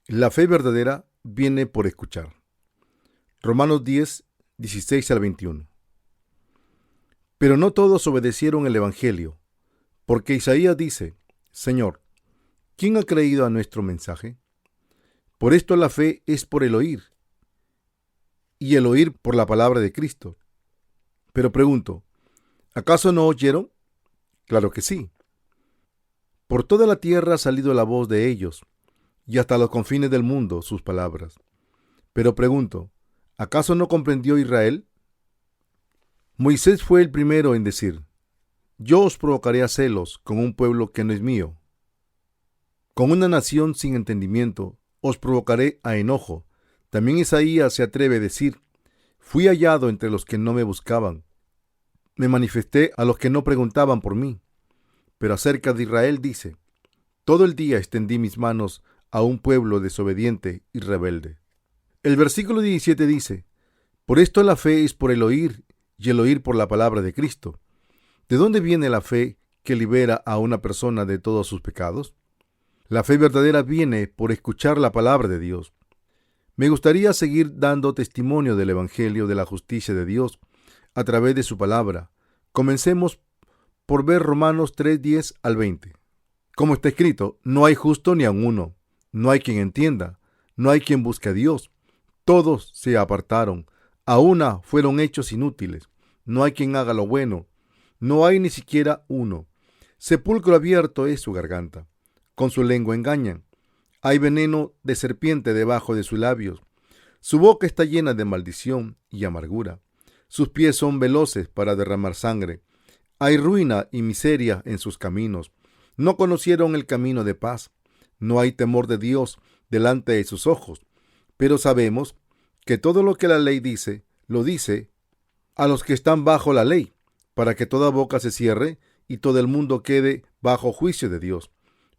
La fe verdadera viene por escuchar. Romanos 10, 16 al 21. Pero no todos obedecieron el Evangelio, porque Isaías dice: Señor, ¿quién ha creído a nuestro mensaje? Por esto la fe es por el oír, y el oír por la palabra de Cristo. Pero pregunto, ¿acaso no oyeron? Claro que sí. Por toda la tierra ha salido la voz de ellos, y hasta los confines del mundo sus palabras. Pero pregunto, ¿acaso no comprendió Israel? Moisés fue el primero en decir: Yo os provocaré a celos con un pueblo que no es mío. Con una nación sin entendimiento os provocaré a enojo. También Isaías se atreve a decir: Fui hallado entre los que no me buscaban. Me manifesté a los que no preguntaban por mí. Pero acerca de Israel dice: Todo el día extendí mis manos a un pueblo desobediente y rebelde. El versículo 17 dice: Por esto la fe es por el oír, y el oír por la palabra de Cristo. ¿De dónde viene la fe que libera a una persona de todos sus pecados? La fe verdadera viene por escuchar la palabra de Dios. Me gustaría seguir dando testimonio del Evangelio de la justicia de Dios a través de su palabra. Comencemos por ver Romanos 3:10 al 20. Como está escrito: No hay justo ni aun uno, no hay quien entienda, no hay quien busque a Dios. Todos se apartaron, a una fueron hechos inútiles. No hay quien haga lo bueno, no hay ni siquiera uno. Sepulcro abierto es su garganta, con su lengua engañan. Hay veneno de serpiente debajo de sus labios. Su boca está llena de maldición y amargura. Sus pies son veloces para derramar sangre. Hay ruina y miseria en sus caminos. No conocieron el camino de paz. No hay temor de Dios delante de sus ojos. Pero sabemos que todo lo que la ley dice, lo dice a los que están bajo la ley, para que toda boca se cierre y todo el mundo quede bajo juicio de Dios.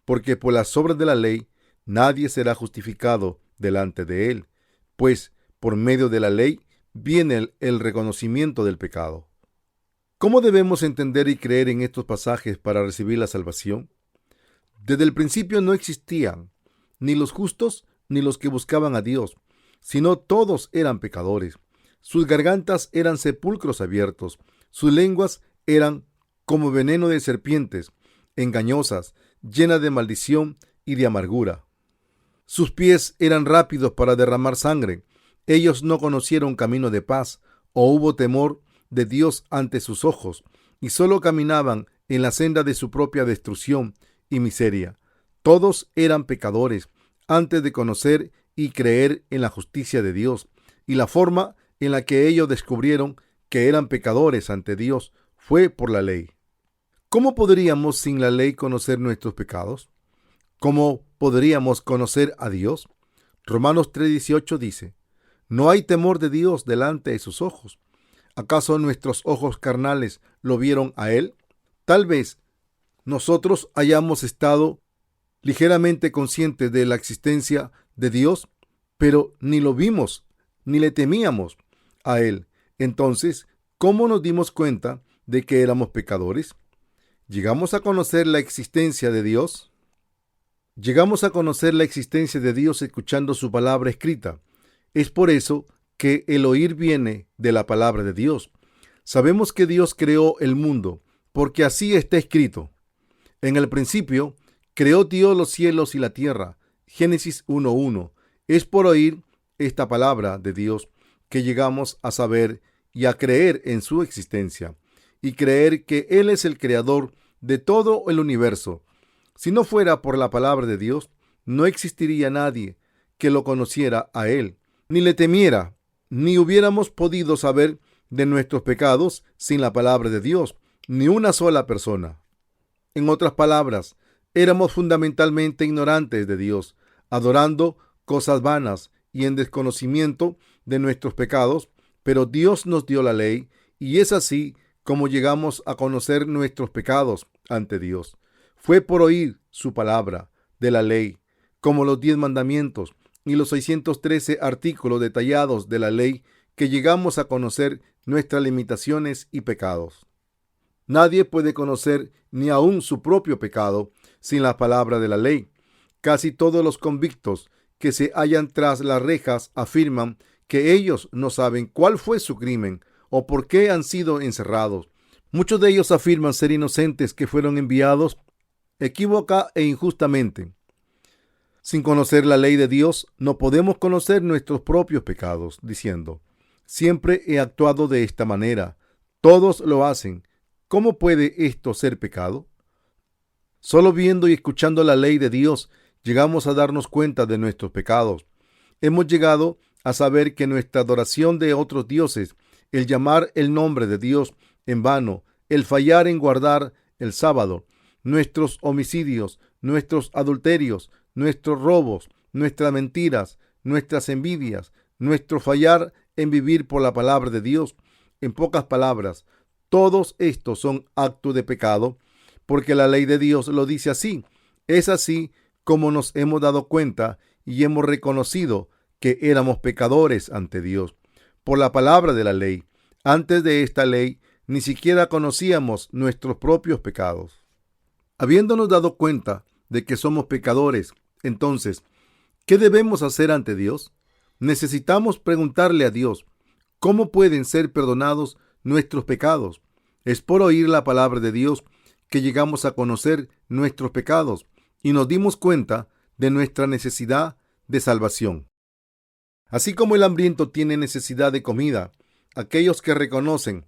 Porque por las obras de la ley nadie será justificado delante de él, pues por medio de la ley viene el reconocimiento del pecado. ¿Cómo debemos entender y creer en estos pasajes para recibir la salvación? Desde el principio no existían ni los justos ni los que buscaban a Dios, sino todos eran pecadores. Sus gargantas eran sepulcros abiertos, sus lenguas eran como veneno de serpientes, engañosas, llenas de maldición y de amargura. Sus pies eran rápidos para derramar sangre. Ellos no conocieron camino de paz, o hubo temor de Dios ante sus ojos, y solo caminaban en la senda de su propia destrucción y miseria. Todos eran pecadores antes de conocer y creer en la justicia de Dios, y la forma en la que ellos descubrieron que eran pecadores ante Dios fue por la ley. ¿Cómo podríamos sin la ley conocer nuestros pecados? ¿Cómo podríamos conocer a Dios? Romanos 3:18 dice: No hay temor de Dios delante de sus ojos. ¿Acaso nuestros ojos carnales lo vieron a Él? Tal vez nosotros hayamos estado ligeramente conscientes de la existencia de Dios, pero ni lo vimos, ni le temíamos a Él. Entonces, ¿cómo nos dimos cuenta de que éramos pecadores? ¿Llegamos a conocer la existencia de Dios? Llegamos a conocer la existencia de Dios escuchando su palabra escrita. Es por eso que el oír viene de la palabra de Dios. Sabemos que Dios creó el mundo, porque así está escrito. En el principio, creó Dios los cielos y la tierra. Génesis 1:1. Es por oír esta palabra de Dios que llegamos a saber y a creer en su existencia, y creer que Él es el creador de todo el universo. Si no fuera por la palabra de Dios, no existiría nadie que lo conociera a Él, ni le temiera, ni hubiéramos podido saber de nuestros pecados sin la palabra de Dios, ni una sola persona. En otras palabras, éramos fundamentalmente ignorantes de Dios, adorando cosas vanas y en desconocimiento de nuestros pecados, pero Dios nos dio la ley, y es así como llegamos a conocer nuestros pecados ante Dios. Fue por oír su palabra de la ley, como los 10 mandamientos y los 613 artículos detallados de la ley, que llegamos a conocer nuestras limitaciones y pecados. Nadie puede conocer ni aun su propio pecado sin la palabra de la ley. Casi todos los convictos que se hallan tras las rejas afirman que ellos no saben cuál fue su crimen o por qué han sido encerrados. Muchos de ellos afirman ser inocentes que fueron enviados equívoca e injustamente. Sin conocer la ley de Dios, no podemos conocer nuestros propios pecados, diciendo: siempre he actuado de esta manera, todos lo hacen. ¿Cómo puede esto ser pecado? Solo viendo y escuchando la ley de Dios, llegamos a darnos cuenta de nuestros pecados. Hemos llegado a saber que nuestra adoración de otros dioses, el llamar el nombre de Dios en vano, el fallar en guardar el sábado, nuestros homicidios, nuestros adulterios, nuestros robos, nuestras mentiras, nuestras envidias, nuestro fallar en vivir por la palabra de Dios, en pocas palabras, todos estos son actos de pecado, porque la ley de Dios lo dice así. Es así como nos hemos dado cuenta y hemos reconocido que éramos pecadores ante Dios por la palabra de la ley. Antes de esta ley, ni siquiera conocíamos nuestros propios pecados. Habiéndonos dado cuenta de que somos pecadores, entonces, ¿qué debemos hacer ante Dios? Necesitamos preguntarle a Dios, ¿cómo pueden ser perdonados nuestros pecados? Es por oír la palabra de Dios que llegamos a conocer nuestros pecados y nos dimos cuenta de nuestra necesidad de salvación. Así como el hambriento tiene necesidad de comida, aquellos que reconocen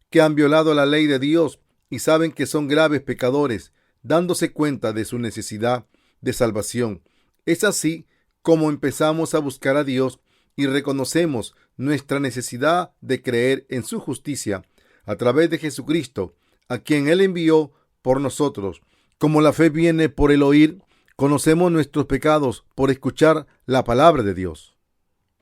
que han violado la ley de Dios y saben que son graves pecadores, dándose cuenta de su necesidad de salvación. Es así como empezamos a buscar a Dios y reconocemos nuestra necesidad de creer en su justicia a través de Jesucristo, a quien Él envió por nosotros. Como la fe viene por el oír, conocemos nuestros pecados por escuchar la palabra de Dios.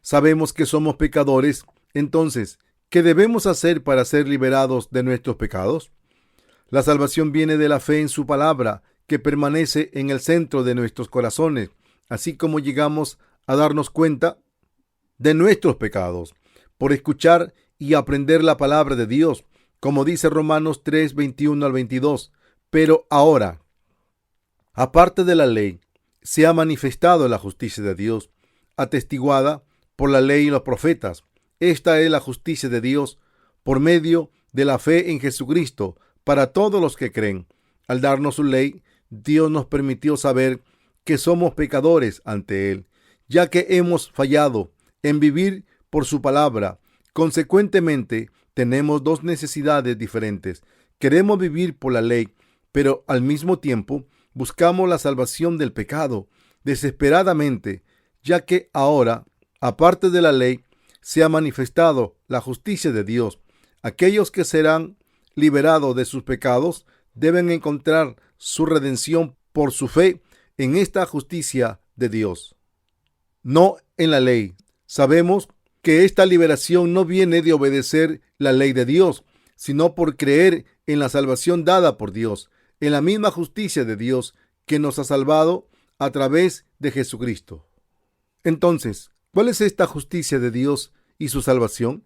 Sabemos que somos pecadores, entonces, ¿qué debemos hacer para ser liberados de nuestros pecados? La salvación viene de la fe en su palabra, que permanece en el centro de nuestros corazones, así como llegamos a darnos cuenta de nuestros pecados, por escuchar y aprender la palabra de Dios, como dice Romanos 3, 21 al 22. Pero ahora, aparte de la ley, se ha manifestado la justicia de Dios, atestiguada por la ley y los profetas. Esta es la justicia de Dios por medio de la fe en Jesucristo para todos los que creen. Al darnos su ley, Dios nos permitió saber que somos pecadores ante Él, ya que hemos fallado en vivir por su palabra. Consecuentemente, tenemos dos necesidades diferentes. Queremos vivir por la ley, pero al mismo tiempo buscamos la salvación del pecado desesperadamente, ya que ahora, aparte de la ley, se ha manifestado la justicia de Dios. Aquellos que serán liberados de sus pecados deben encontrar su redención por su fe en esta justicia de Dios, no en la ley. Sabemos que esta liberación no viene de obedecer la ley de Dios, sino por creer en la salvación dada por Dios, en la misma justicia de Dios que nos ha salvado a través de Jesucristo. Entonces, ¿cuál es esta justicia de Dios y su salvación?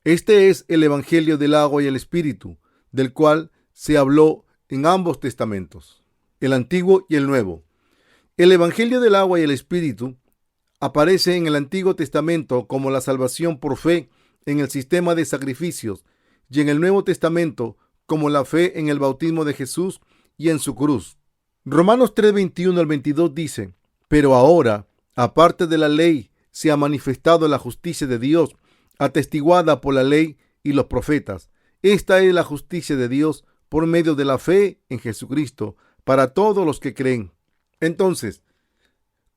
Este es el Evangelio del agua y el Espíritu, del cual se habló en ambos testamentos, el Antiguo y el Nuevo. El Evangelio del agua y el Espíritu aparece en el Antiguo Testamento como la salvación por fe en el sistema de sacrificios y en el Nuevo Testamento como la fe en el bautismo de Jesús y en su cruz. Romanos 3, 21 al 22 dice: pero ahora, aparte de la ley, se ha manifestado la justicia de Dios, atestiguada por la ley y los profetas. Esta es la justicia de Dios por medio de la fe en Jesucristo para todos los que creen. Entonces,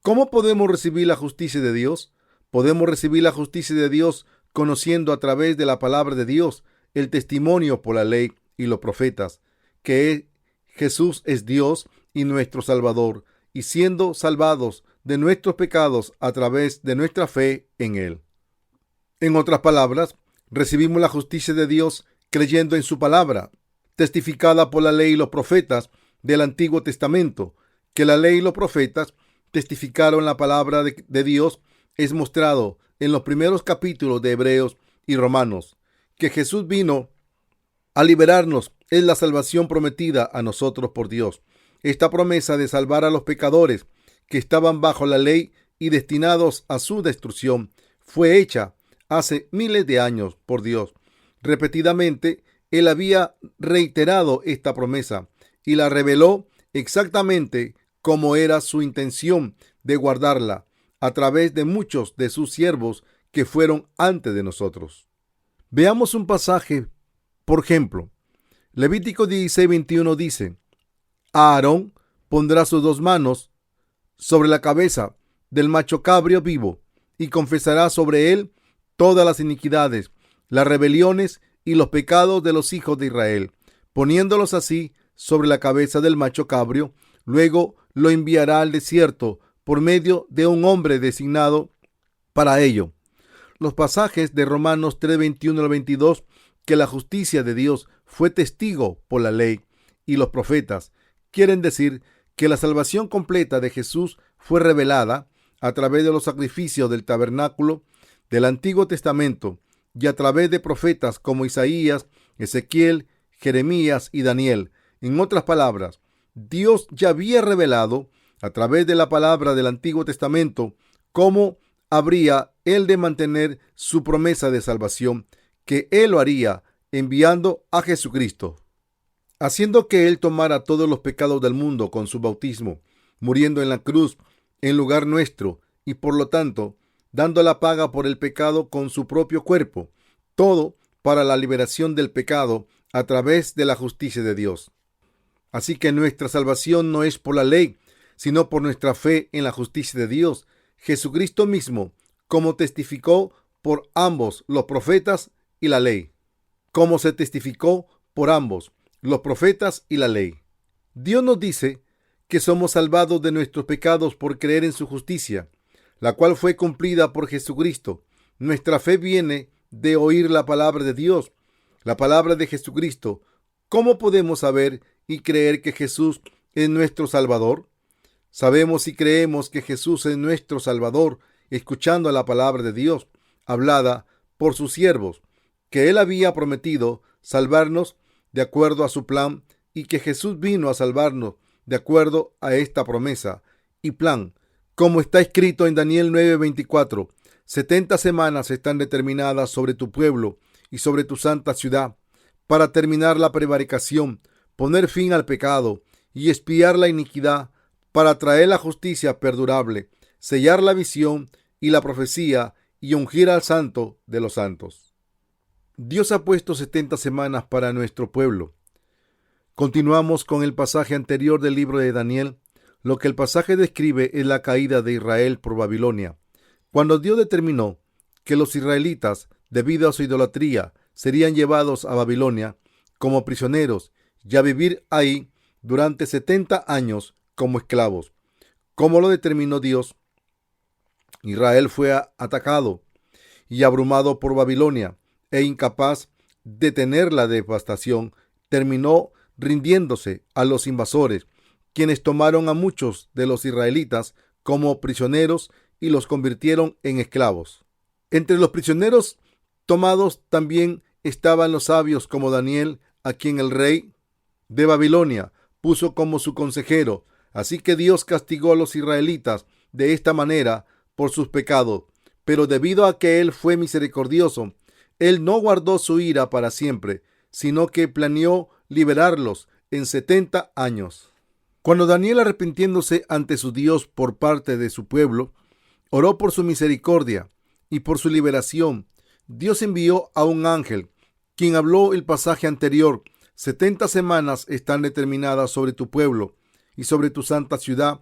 ¿cómo podemos recibir la justicia de Dios? Podemos recibir la justicia de Dios conociendo a través de la palabra de Dios, el testimonio por la ley y los profetas, que Jesús es Dios y nuestro Salvador, y siendo salvados de nuestros pecados a través de nuestra fe en Él. En otras palabras, recibimos la justicia de Dios creyendo en su palabra, testificada por la ley y los profetas del Antiguo Testamento. Que la ley y los profetas testificaron la palabra de Dios es mostrado en los primeros capítulos de Hebreos y Romanos. Que Jesús vino a liberarnos es la salvación prometida a nosotros por Dios. Esta promesa de salvar a los pecadores que estaban bajo la ley y destinados a su destrucción, fue hecha hace miles de años por Dios. Repetidamente, Él había reiterado esta promesa y la reveló exactamente como era su intención de guardarla a través de muchos de sus siervos que fueron antes de nosotros. Veamos un pasaje, por ejemplo, Levítico 16:21 dice: Aarón pondrá sus 2 manos sobre la cabeza del macho cabrio vivo y confesará sobre él todas las iniquidades, las rebeliones y los pecados de los hijos de Israel, poniéndolos así sobre la cabeza del macho cabrio. Luego lo enviará al desierto por medio de un hombre designado para ello. Los pasajes de Romanos 3:21 al 22, que la justicia de Dios fue testigo por la ley y los profetas, quieren decir que la salvación completa de Jesús fue revelada a través de los sacrificios del tabernáculo del Antiguo Testamento y a través de profetas como Isaías, Ezequiel, Jeremías y Daniel. En otras palabras, Dios ya había revelado a través de la palabra del Antiguo Testamento cómo habría Él de mantener su promesa de salvación, que Él lo haría enviando a Jesucristo, haciendo que Él tomara todos los pecados del mundo con su bautismo, muriendo en la cruz en lugar nuestro y por lo tanto dando la paga por el pecado con su propio cuerpo, todo para la liberación del pecado a través de la justicia de Dios. Así que nuestra salvación no es por la ley, sino por nuestra fe en la justicia de Dios, Jesucristo mismo, como testificó por ambos, los profetas y la ley. Como se testificó por ambos, los profetas y la ley. Dios nos dice que somos salvados de nuestros pecados por creer en su justicia, la cual fue cumplida por Jesucristo. Nuestra fe viene de oír la palabra de Dios, la palabra de Jesucristo. ¿Cómo podemos saber y creer que Jesús es nuestro Salvador? Sabemos y creemos que Jesús es nuestro Salvador, escuchando la palabra de Dios, hablada por sus siervos, que Él había prometido salvarnos de acuerdo a su plan y que Jesús vino a salvarnos de acuerdo a esta promesa y plan. Como está escrito en Daniel 9:24, 70 semanas están determinadas sobre tu pueblo y sobre tu santa ciudad, para terminar la prevaricación, poner fin al pecado y expiar la iniquidad, para traer la justicia perdurable, sellar la visión y la profecía y ungir al santo de los santos. Dios ha puesto 70 semanas para nuestro pueblo. Continuamos con el pasaje anterior del libro de Daniel. Lo que el pasaje describe es la caída de Israel por Babilonia. Cuando Dios determinó que los israelitas, debido a su idolatría, serían llevados a Babilonia como prisioneros y a vivir ahí durante 70 años como esclavos. ¿Cómo lo determinó Dios? Israel fue atacado y abrumado por Babilonia e incapaz de detener la devastación, terminó rindiéndose a los invasores, quienes tomaron a muchos de los israelitas como prisioneros y los convirtieron en esclavos. Entre los prisioneros tomados también estaban los sabios como Daniel, a quien el rey de Babilonia puso como su consejero. Así que Dios castigó a los israelitas de esta manera por sus pecados. Pero debido a que Él fue misericordioso, Él no guardó su ira para siempre, sino que planeó liberarlos en 70 años. Cuando Daniel, arrepintiéndose ante su Dios por parte de su pueblo, oró por su misericordia y por su liberación, Dios envió a un ángel, quien habló el pasaje anterior: 70 semanas están determinadas sobre tu pueblo y sobre tu santa ciudad,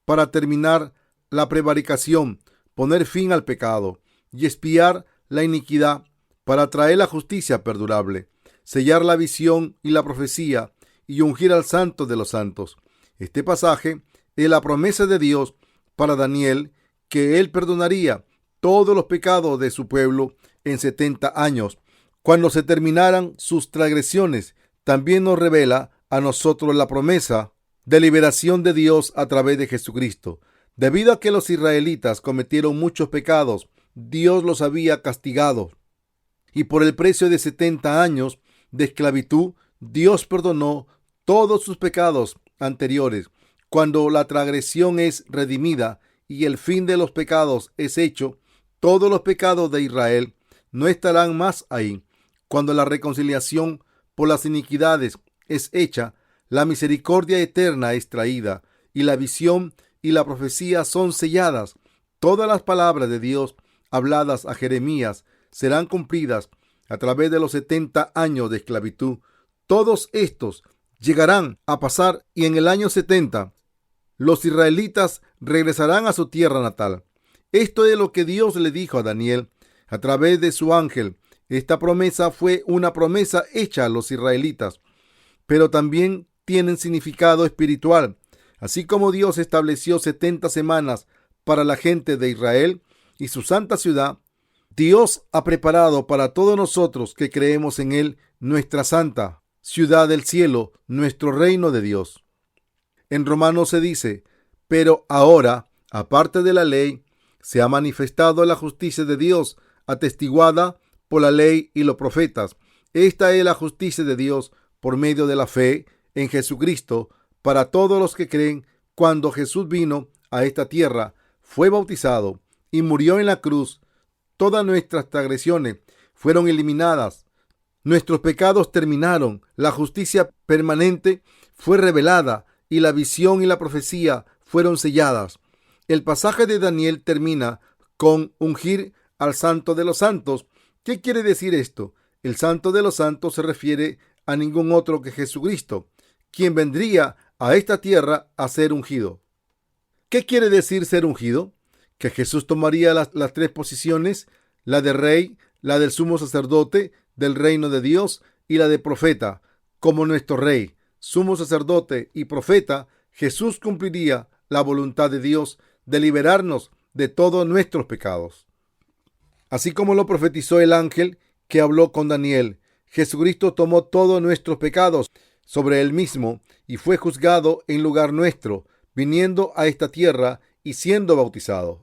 para terminar la prevaricación, poner fin al pecado y expiar la iniquidad, para traer la justicia perdurable, sellar la visión y la profecía y ungir al santo de los santos. Este pasaje es la promesa de Dios para Daniel, que Él perdonaría todos los pecados de su pueblo en 70 años, cuando se terminaran sus transgresiones. También nos revela a nosotros la promesa de liberación de Dios a través de Jesucristo. Debido a que los israelitas cometieron muchos pecados, Dios los había castigado, y por el precio de 70 años de esclavitud, Dios perdonó todos sus pecados anteriores. Cuando la transgresión es redimida y el fin de los pecados es hecho, todos los pecados de Israel no estarán más ahí. Cuando la reconciliación por las iniquidades es hecha, la misericordia eterna es traída, y la visión y la profecía son selladas. Todas las palabras de Dios habladas a Jeremías serán cumplidas a través de los 70 años de esclavitud. Todos estos llegarán a pasar, y en el año 70 los israelitas regresarán a su tierra natal. Esto es lo que Dios le dijo a Daniel a través de su ángel. Esta promesa fue una promesa hecha a los israelitas, pero también tienen significado espiritual. Así como Dios estableció 70 semanas para la gente de Israel y su santa ciudad, Dios ha preparado para todos nosotros que creemos en Él nuestra santa ciudad del cielo, nuestro reino de Dios. En Romanos se dice: pero ahora, aparte de la ley, se ha manifestado la justicia de Dios, atestiguada por la ley y los profetas. Esta es la justicia de Dios por medio de la fe en Jesucristo para todos los que creen. Cuando Jesús vino a esta tierra, fue bautizado y murió en la cruz. Todas nuestras transgresiones fueron eliminadas. Nuestros pecados terminaron. La justicia permanente fue revelada y la visión y la profecía fueron selladas. El pasaje de Daniel termina con ungir al Santo de los Santos. ¿Qué quiere decir esto? El Santo de los Santos se refiere a ningún otro que Jesucristo, quien vendría a esta tierra a ser ungido. ¿Qué quiere decir ser ungido? Que Jesús tomaría las tres posiciones: la de rey, la del sumo sacerdote del reino de Dios y la de profeta. Como nuestro rey, sumo sacerdote y profeta, Jesús cumpliría la voluntad de Dios de liberarnos de todos nuestros pecados. Así como lo profetizó el ángel que habló con Daniel, Jesucristo tomó todos nuestros pecados sobre él mismo y fue juzgado en lugar nuestro, viniendo a esta tierra y siendo bautizado.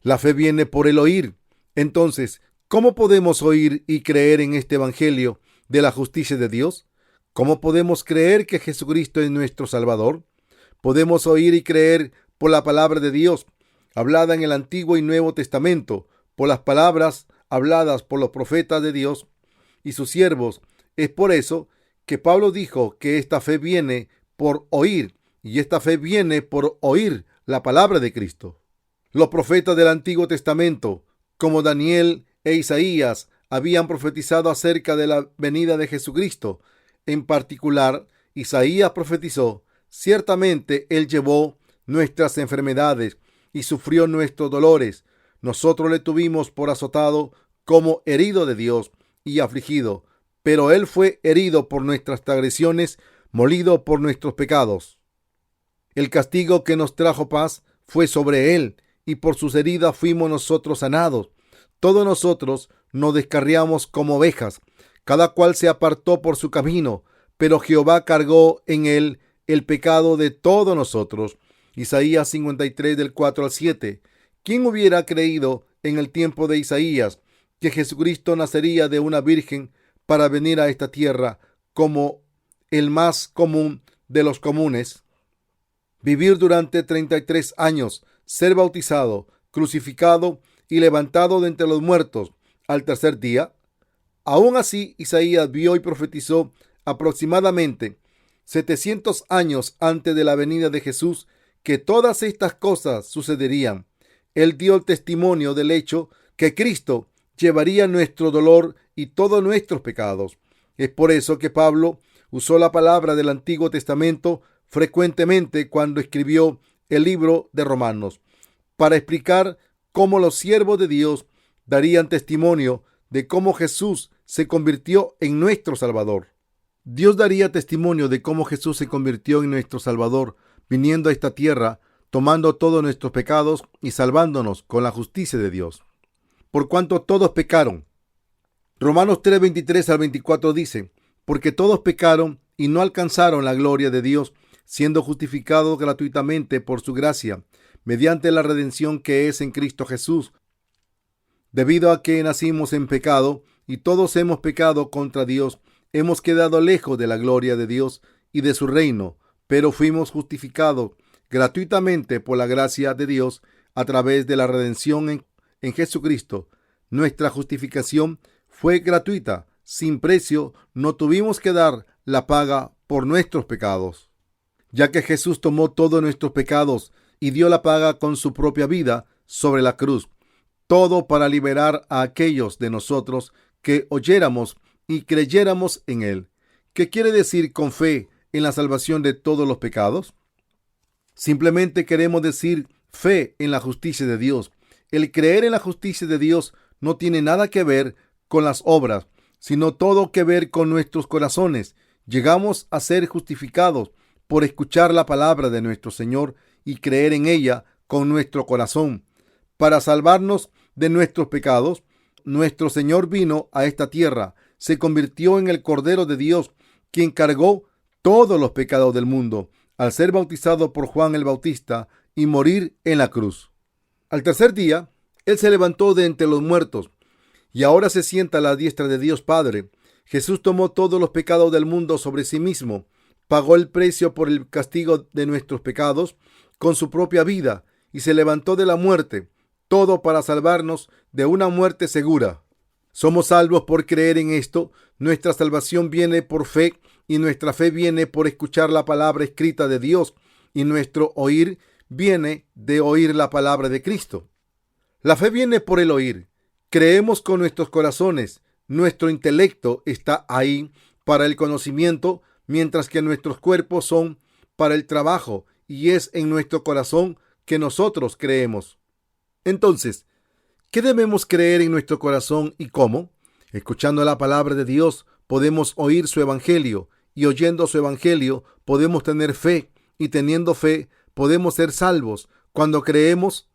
La fe viene por el oír. Entonces, ¿cómo podemos oír y creer en este evangelio de la justicia de Dios? ¿Cómo podemos creer que Jesucristo es nuestro Salvador? Podemos oír y creer por la palabra de Dios, hablada en el Antiguo y Nuevo Testamento, por las palabras habladas por los profetas de Dios y sus siervos. Es por eso que Pablo dijo que esta fe viene por oír, y esta fe viene por oír la palabra de Cristo. Los profetas del Antiguo Testamento, como Daniel e Isaías, habían profetizado acerca de la venida de Jesucristo. En particular, Isaías profetizó: ciertamente Él llevó nuestras enfermedades y sufrió nuestros dolores. Nosotros le tuvimos por azotado, como herido de Dios y afligido. Pero Él fue herido por nuestras transgresiones, molido por nuestros pecados. El castigo que nos trajo paz fue sobre Él, y por sus heridas fuimos nosotros sanados. Todos nosotros nos descarriamos como ovejas, cada cual se apartó por su camino, pero Jehová cargó en Él el pecado de todos nosotros. Isaías 53, del 4 al 7. ¿Quién hubiera creído en el tiempo de Isaías que Jesucristo nacería de una virgen para venir a esta tierra como el más común de los comunes? Vivir durante 33 años, ser bautizado, crucificado y levantado de entre los muertos al tercer día. Aún así, Isaías vio y profetizó aproximadamente 700 años antes de la venida de Jesús que todas estas cosas sucederían. Él dio el testimonio del hecho que Cristo llevaría nuestro dolor y todos nuestros pecados. Es por eso que Pablo usó la palabra del Antiguo Testamento frecuentemente cuando escribió el libro de Romanos, para explicar cómo los siervos de Dios darían testimonio de cómo Jesús se convirtió en nuestro Salvador. Dios daría testimonio de cómo Jesús se convirtió en nuestro Salvador, viniendo a esta tierra, tomando todos nuestros pecados y salvándonos con la justicia de Dios. Por cuanto todos pecaron. Romanos 3, 23 al 24 dice: porque todos pecaron y no alcanzaron la gloria de Dios, siendo justificados gratuitamente por su gracia, mediante la redención que es en Cristo Jesús. Debido a que nacimos en pecado y todos hemos pecado contra Dios, hemos quedado lejos de la gloria de Dios y de su reino, pero fuimos justificados gratuitamente por la gracia de Dios a través de la redención en Jesucristo. Nuestra justificación fue gratuita, sin precio, no tuvimos que dar la paga por nuestros pecados. Ya que Jesús tomó todos nuestros pecados y dio la paga con su propia vida sobre la cruz, todo para liberar a aquellos de nosotros que oyéramos y creyéramos en Él. ¿Qué quiere decir con fe en la salvación de todos los pecados? Simplemente queremos decir fe en la justicia de Dios. El creer en la justicia de Dios no tiene nada que ver con las obras, sino todo que ver con nuestros corazones. Llegamos a ser justificados por escuchar la palabra de nuestro Señor y creer en ella con nuestro corazón. Para salvarnos de nuestros pecados, nuestro Señor vino a esta tierra, se convirtió en el Cordero de Dios, quien cargó todos los pecados del mundo, al ser bautizado por Juan el Bautista y morir en la cruz. Al tercer día, Él se levantó de entre los muertos y ahora se sienta a la diestra de Dios Padre. Jesús tomó todos los pecados del mundo sobre sí mismo, pagó el precio por el castigo de nuestros pecados con su propia vida y se levantó de la muerte, todo para salvarnos de una muerte segura. Somos salvos por creer en esto. Nuestra salvación viene por fe y nuestra fe viene por escuchar la palabra escrita de Dios y nuestro oír viene de oír la palabra de Cristo. La fe viene por el oír. Creemos con nuestros corazones. Nuestro intelecto está ahí para el conocimiento, mientras que nuestros cuerpos son para el trabajo, y es en nuestro corazón que nosotros creemos. Entonces, ¿qué debemos creer en nuestro corazón y cómo? Escuchando la palabra de Dios podemos oír su evangelio, y oyendo su evangelio podemos tener fe, y teniendo fe podemos ser salvos. Cuando creemos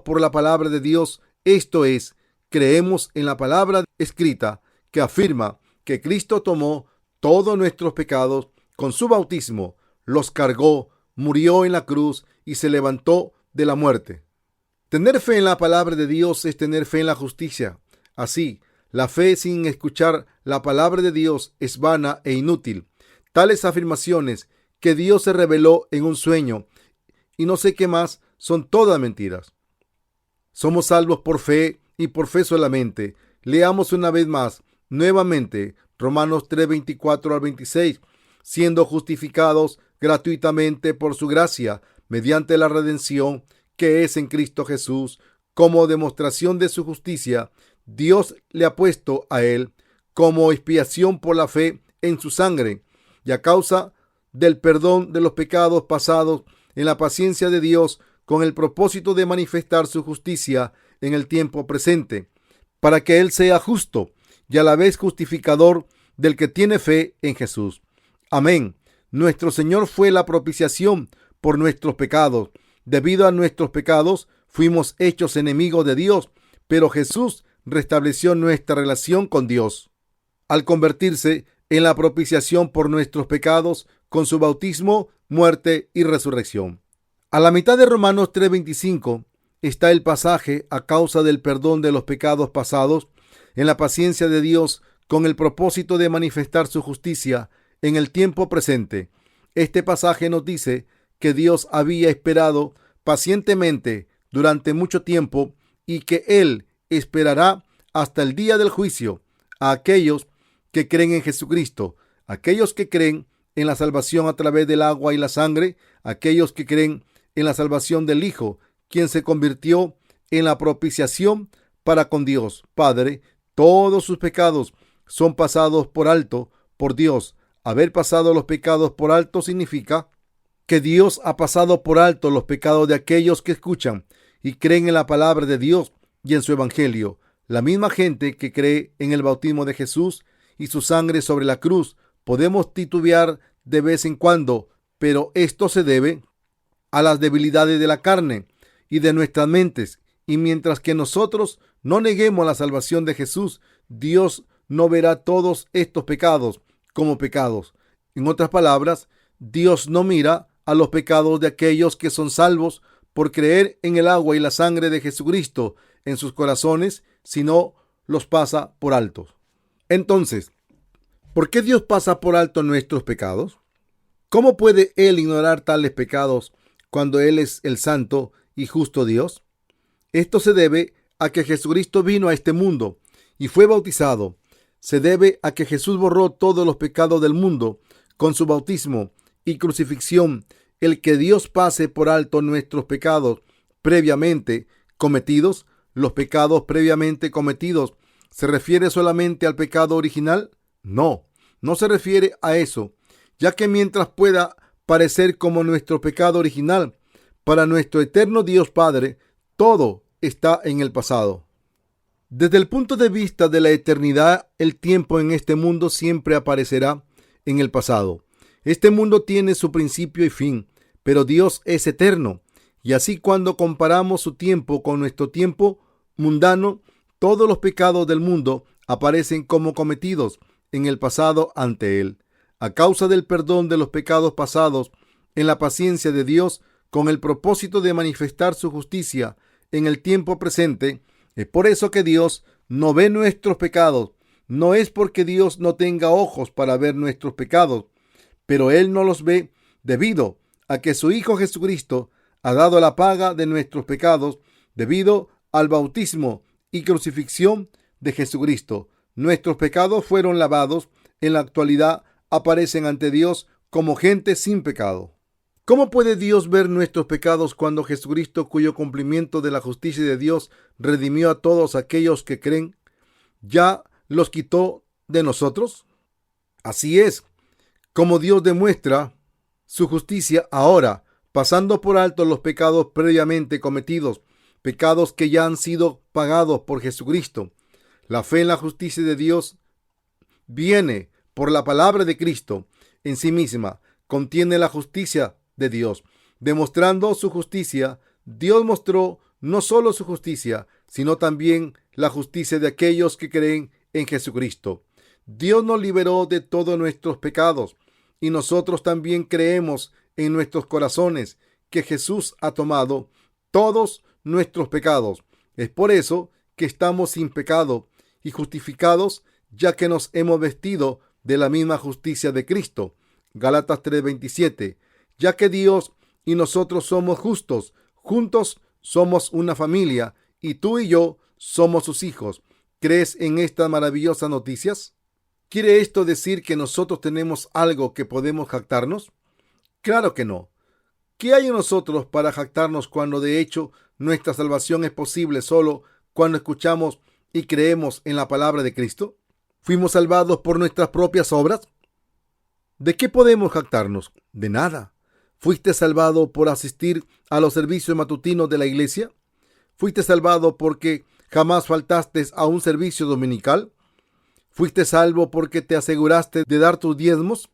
por la palabra de Dios, esto es, creemos en la palabra escrita que afirma que Cristo tomó todos nuestros pecados con su bautismo, los cargó, murió en la cruz y se levantó de la muerte. Tener fe en la palabra de Dios es tener fe en la justicia. Así, la fe sin escuchar la palabra de Dios es vana e inútil. Tales afirmaciones que Dios se reveló en un sueño y no sé qué más son todas mentiras. Somos salvos por fe y por fe solamente. Leamos una vez más, nuevamente, Romanos 3, 24 al 26. Siendo justificados gratuitamente por su gracia, mediante la redención que es en Cristo Jesús, como demostración de su justicia, Dios le ha puesto a él como expiación por la fe en su sangre, y a causa del perdón de los pecados pasados en la paciencia de Dios, con el propósito de manifestar su justicia en el tiempo presente, para que Él sea justo y a la vez justificador del que tiene fe en Jesús. Amén. Nuestro Señor fue la propiciación por nuestros pecados. Debido a nuestros pecados fuimos hechos enemigos de Dios, pero Jesús restableció nuestra relación con Dios al convertirse en la propiciación por nuestros pecados con su bautismo, muerte y resurrección. A la mitad de Romanos 3:25 está el pasaje a causa del perdón de los pecados pasados en la paciencia de Dios con el propósito de manifestar su justicia en el tiempo presente. Este pasaje nos dice que Dios había esperado pacientemente durante mucho tiempo y que Él esperará hasta el día del juicio a aquellos que creen en Jesucristo, aquellos que creen en la salvación a través del agua y la sangre, aquellos que creen en la salvación del Hijo, quien se convirtió en la propiciación para con Dios Padre. Todos sus pecados son pasados por alto por Dios. Haber pasado los pecados por alto significa que Dios ha pasado por alto los pecados de aquellos que escuchan y creen en la palabra de Dios y en su evangelio. La misma gente que cree en el bautismo de Jesús y su sangre sobre la cruz. Podemos titubear de vez en cuando, pero esto se debe a las debilidades de la carne y de nuestras mentes. Y mientras que nosotros no neguemos la salvación de Jesús, Dios no verá todos estos pecados como pecados. En otras palabras, Dios no mira a los pecados de aquellos que son salvos por creer en el agua y la sangre de Jesucristo en sus corazones, sino los pasa por alto. Entonces, ¿por qué Dios pasa por alto nuestros pecados? ¿Cómo puede Él ignorar tales pecados cuando Él es el santo y justo Dios? Esto se debe a que Jesucristo vino a este mundo y fue bautizado. Se debe a que Jesús borró todos los pecados del mundo con su bautismo y crucifixión. El que Dios pase por alto nuestros pecados previamente cometidos. ¿Los pecados previamente cometidos se refiere solamente al pecado original? No, no se refiere a eso, ya que mientras pueda parecer como nuestro pecado original, para nuestro eterno Dios Padre, todo está en el pasado. Desde el punto de vista de la eternidad, el tiempo en este mundo siempre aparecerá en el pasado. Este mundo tiene su principio y fin, pero Dios es eterno. Y así, cuando comparamos su tiempo con nuestro tiempo mundano, todos los pecados del mundo aparecen como cometidos en el pasado ante Él. A causa del perdón de los pecados pasados, en la paciencia de Dios, con el propósito de manifestar su justicia en el tiempo presente, es por eso que Dios no ve nuestros pecados. No es porque Dios no tenga ojos para ver nuestros pecados, pero Él no los ve debido a que su Hijo Jesucristo ha dado la paga de nuestros pecados debido al bautismo y crucifixión de Jesucristo. Nuestros pecados fueron lavados. En la actualidad aparecen ante Dios como gente sin pecado. ¿Cómo puede Dios ver nuestros pecados cuando Jesucristo, cuyo cumplimiento de la justicia de Dios redimió a todos aquellos que creen, ya los quitó de nosotros? Así es como Dios demuestra su justicia ahora, pasando por alto los pecados previamente cometidos, pecados que ya han sido pagados por Jesucristo. La fe en la justicia de Dios viene por la palabra de Cristo. En sí misma contiene la justicia de Dios. Demostrando su justicia, Dios mostró no solo su justicia, sino también la justicia de aquellos que creen en Jesucristo. Dios nos liberó de todos nuestros pecados y nosotros también creemos en nuestros corazones que Jesús ha tomado todos nuestros pecados. Es por eso que estamos sin pecado y justificados, ya que nos hemos vestido de la misma justicia de Cristo. Gálatas 3:27. Ya que Dios y nosotros somos justos, juntos somos una familia y tú y yo somos sus hijos. ¿Crees en estas maravillosas noticias? ¿Quiere esto decir que nosotros tenemos algo que podemos jactarnos? Claro que no. ¿Qué hay en nosotros para jactarnos cuando de hecho nuestra salvación es posible solo cuando escuchamos y creemos en la palabra de Cristo? ¿Fuimos salvados por nuestras propias obras? ¿De qué podemos jactarnos? De nada. ¿Fuiste salvado por asistir a los servicios matutinos de la iglesia? ¿Fuiste salvado porque jamás faltaste a un servicio dominical? ¿Fuiste salvo porque te aseguraste de dar tus diezmos?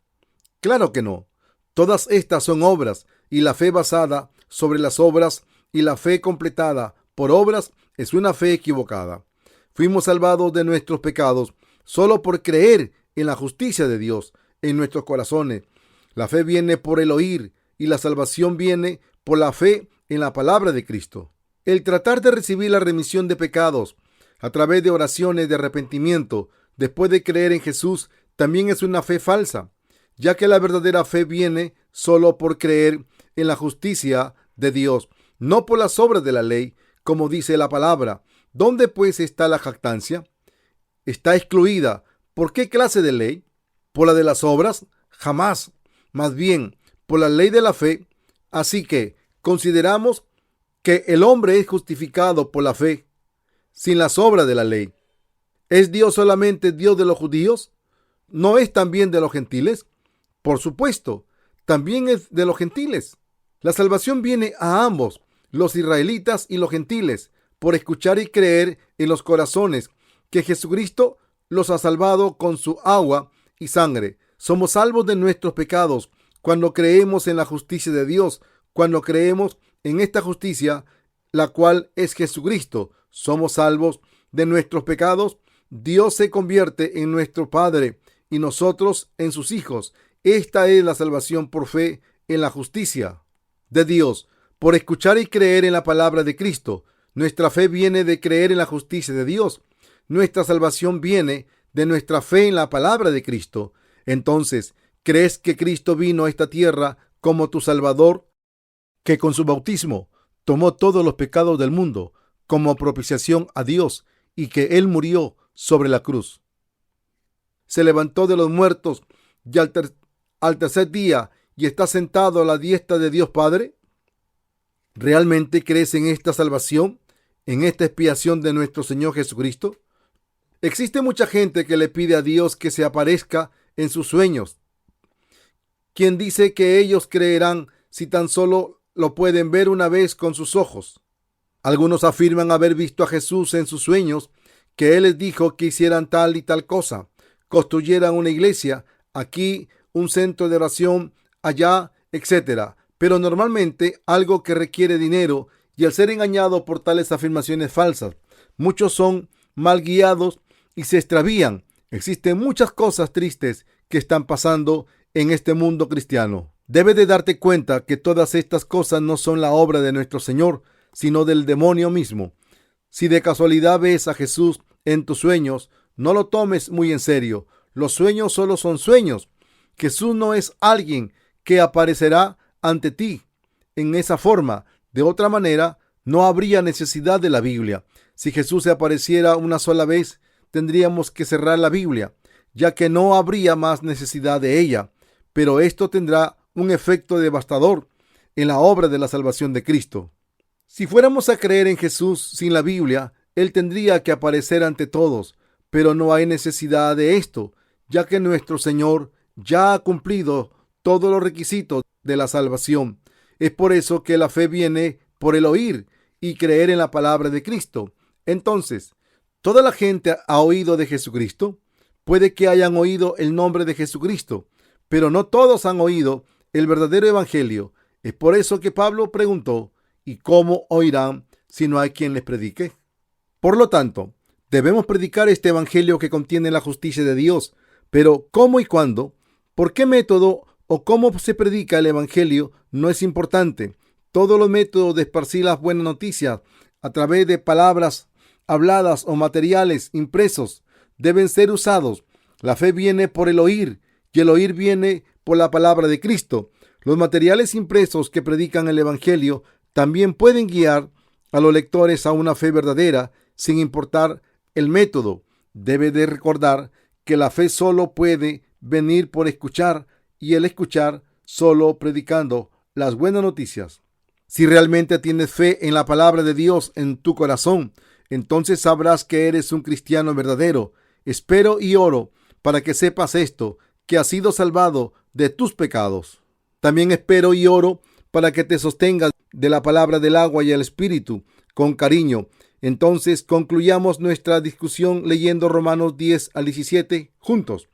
Claro que no. Todas estas son obras, y la fe basada sobre las obras y la fe completada por obras es una fe equivocada. Fuimos salvados de nuestros pecados solo por creer en la justicia de Dios en nuestros corazones. La fe viene por el oír y la salvación viene por la fe en la palabra de Cristo. El tratar de recibir la remisión de pecados a través de oraciones de arrepentimiento después de creer en Jesús también es una fe falsa, ya que la verdadera fe viene solo por creer en la justicia de Dios, no por las obras de la ley, como dice la palabra. ¿Dónde pues está la jactancia? Está excluida. ¿Por qué clase de ley? ¿Por la de las obras? Jamás. Más bien, por la ley de la fe. Así que consideramos que el hombre es justificado por la fe, sin las obras de la ley. ¿Es Dios solamente Dios de los judíos? ¿No es también de los gentiles? Por supuesto, también es de los gentiles. La salvación viene a ambos, los israelitas y los gentiles, por escuchar y creer en los corazones que Jesucristo los ha salvado con su agua y sangre. Somos salvos de nuestros pecados cuando creemos en la justicia de Dios, cuando creemos en esta justicia, la cual es Jesucristo. Somos salvos de nuestros pecados. Dios se convierte en nuestro Padre y nosotros en sus hijos. Esta es la salvación por fe en la justicia de Dios, por escuchar y creer en la palabra de Cristo. Nuestra fe viene de creer en la justicia de Dios. Nuestra salvación viene de nuestra fe en la palabra de Cristo. Entonces, ¿crees que Cristo vino a esta tierra como tu Salvador? ¿Que con su bautismo tomó todos los pecados del mundo como propiciación a Dios y que Él murió sobre la cruz. Se levantó de los muertos y al tercer día y está sentado a la diestra de Dios Padre. ¿Realmente crees en esta salvación, en esta expiación de nuestro Señor Jesucristo? Existe mucha gente que le pide a Dios que se aparezca en sus sueños, quien dice que ellos creerán si tan solo lo pueden ver una vez con sus ojos. Algunos afirman haber visto a Jesús en sus sueños, que Él les dijo que hicieran tal y tal cosa, construyeran una iglesia, aquí un centro de oración, allá, etc. Pero normalmente algo que requiere dinero, y al ser engañado por tales afirmaciones falsas, muchos son mal guiados y se extravían. Existen muchas cosas tristes que están pasando en este mundo cristiano. Debes de darte cuenta que todas estas cosas no son la obra de nuestro Señor, sino del demonio mismo. Si de casualidad ves a Jesús en tus sueños, no lo tomes muy en serio. Los sueños solo son sueños. Jesús no es alguien que aparecerá ante ti en esa forma. De otra manera, no habría necesidad de la Biblia. Si Jesús se apareciera una sola vez, tendríamos que cerrar la Biblia, ya que no habría más necesidad de ella. Pero esto tendrá un efecto devastador en la obra de la salvación de Cristo. Si fuéramos a creer en Jesús sin la Biblia, Él tendría que aparecer ante todos, pero no hay necesidad de esto, ya que nuestro Señor ya ha cumplido todos los requisitos de la salvación. Es por eso que la fe viene por el oír y creer en la palabra de Cristo. Entonces, ¿toda la gente ha oído de Jesucristo? Puede que hayan oído el nombre de Jesucristo, pero no todos han oído el verdadero evangelio. Es por eso que Pablo preguntó: ¿y cómo oirán si no hay quien les predique? Por lo tanto, debemos predicar este evangelio que contiene la justicia de Dios. Pero ¿cómo y cuándo? ¿Por qué método o cómo se predica el evangelio? No es importante. Todos los métodos de esparcir las buenas noticias a través de palabras habladas o materiales impresos deben ser usados. La fe viene por el oír y el oír viene por la palabra de Cristo. Los materiales impresos que predican el evangelio también pueden guiar a los lectores a una fe verdadera, sin importar el método. Debe de recordar que la fe solo puede venir por escuchar, y el escuchar solo predicando las buenas noticias. Si realmente tienes fe en la palabra de Dios en tu corazón, entonces sabrás que eres un cristiano verdadero. Espero y oro para que sepas esto, que has sido salvado de tus pecados. También espero y oro para que te sostengas de la palabra del agua y el espíritu con cariño. Entonces concluyamos nuestra discusión leyendo Romanos 10 al 17 juntos.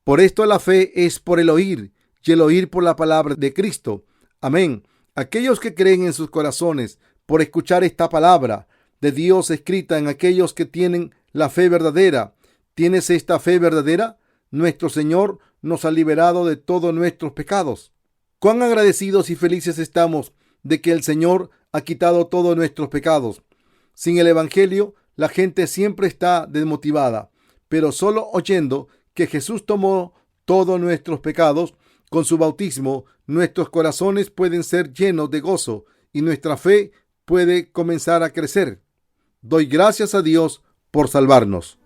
Por esto la fe es por el oír, y el oír por la palabra de Cristo. Amén. Aquellos que creen en sus corazones por escuchar esta palabra de Dios escrita en aquellos que tienen la fe verdadera. ¿Tienes esta fe verdadera? Nuestro Señor nos ha liberado de todos nuestros pecados. Cuán agradecidos y felices estamos de que el Señor ha quitado todos nuestros pecados. Sin el evangelio, la gente siempre está desmotivada, pero solo oyendo que Jesús tomó todos nuestros pecados con su bautismo, nuestros corazones pueden ser llenos de gozo y nuestra fe puede comenzar a crecer. Doy gracias a Dios por salvarnos.